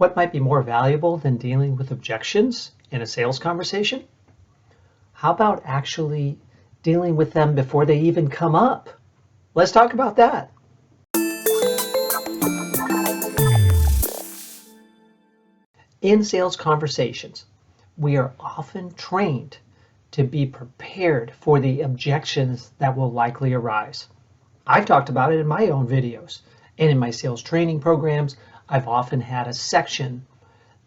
What might be more valuable than dealing with objections in a sales conversation? How about actually dealing with them before they even come up? Let's talk about that. In sales conversations, we are often trained to be prepared for the objections that will likely arise. I've talked about it in my own videos, and in my sales training programs, I've often had a section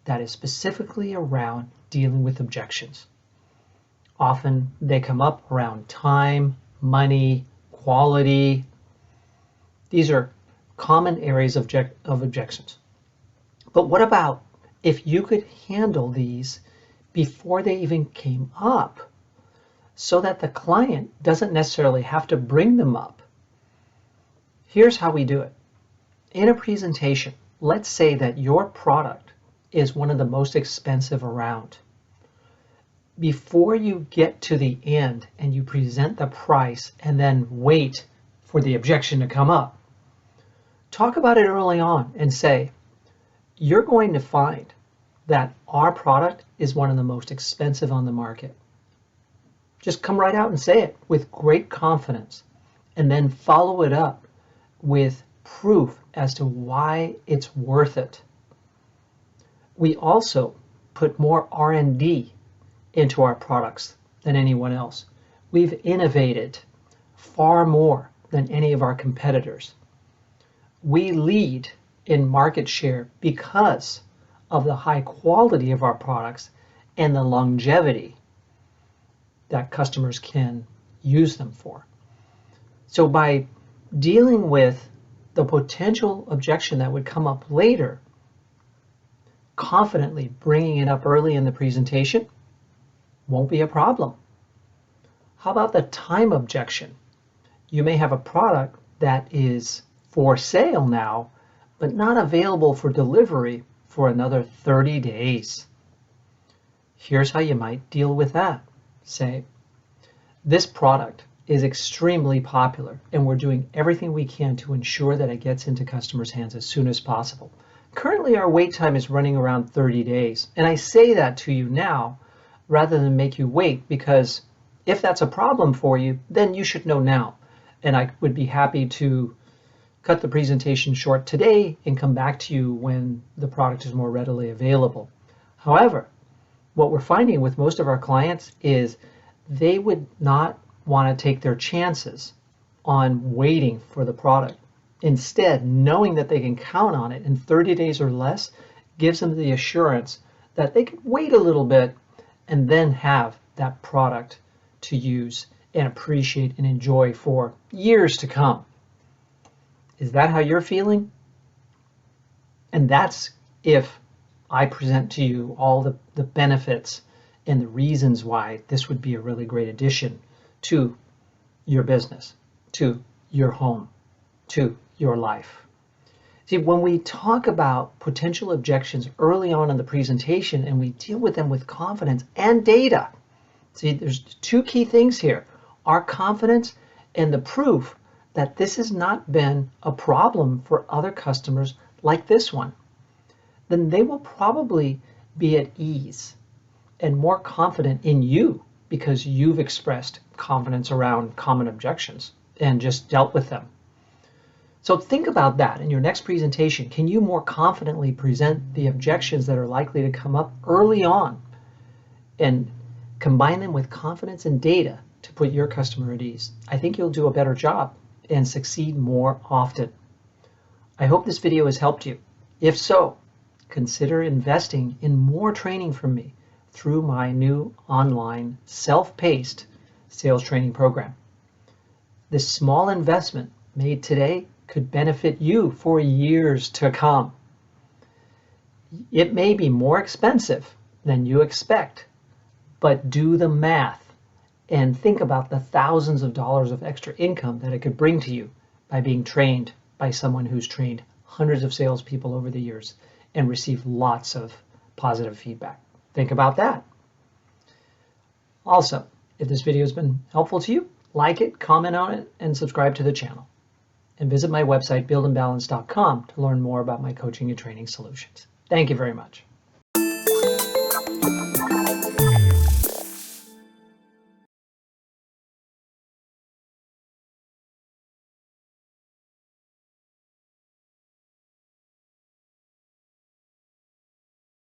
that is specifically around dealing with objections. Often they come up around time, money, quality. These are common areas of objections. But what about if you could handle these before they even came up, so that the client doesn't necessarily have to bring them up? Here's how we do it. In a presentation, let's say that your product is one of the most expensive around. Before you get to the end and you present the price and then wait for the objection to come up, talk about it early on and say, you're going to find that our product is one of the most expensive on the market. Just come right out and say it with great confidence, and then follow it up with proof as to why it's worth it. We also put more R&D into our products than anyone else. We've innovated far more than any of our competitors. We lead in market share because of the high quality of our products and the longevity that customers can use them for. So by dealing with the potential objection that would come up later, confidently bringing it up early in the presentation won't be a problem. How about the time objection? You may have a product that is for sale now, but not available for delivery for another 30 days. Here's how you might deal with that. Say, this product is extremely popular and we're doing everything we can to ensure that it gets into customers' hands as soon as possible. Currently, our wait time is running around 30 days. And I say that to you now rather than make you wait, because if that's a problem for you, then you should know now. And I would be happy to cut the presentation short today and come back to you when the product is more readily available. However, what we're finding with most of our clients is they would not want to take their chances on waiting for the product. Instead, knowing that they can count on it in 30 days or less gives them the assurance that they can wait a little bit and then have that product to use and appreciate and enjoy for years to come. Is that how you're feeling? And that's if I present to you all the benefits and the reasons why this would be a really great addition to your business, to your home, to your life. See, when we talk about potential objections early on in the presentation and we deal with them with confidence and data, see, there's two key things here: our confidence and the proof that this has not been a problem for other customers like this one. Then they will probably be at ease and more confident in you because you've expressed confidence around common objections and just dealt with them. So think about that in your next presentation. Can you more confidently present the objections that are likely to come up early on and combine them with confidence and data to put your customer at ease? I think you'll do a better job and succeed more often. I hope this video has helped you. If so, consider investing in more training from me through my new online self-paced sales training program. This small investment made today could benefit you for years to come. It may be more expensive than you expect, but do the math and think about the thousands of dollars of extra income that it could bring to you by being trained by someone who's trained hundreds of salespeople over the years and received lots of positive feedback. Think about that. Also, if this video has been helpful to you, like it, comment on it, and subscribe to the channel. And visit my website, buildandbalance.com, to learn more about my coaching and training solutions. Thank you very much.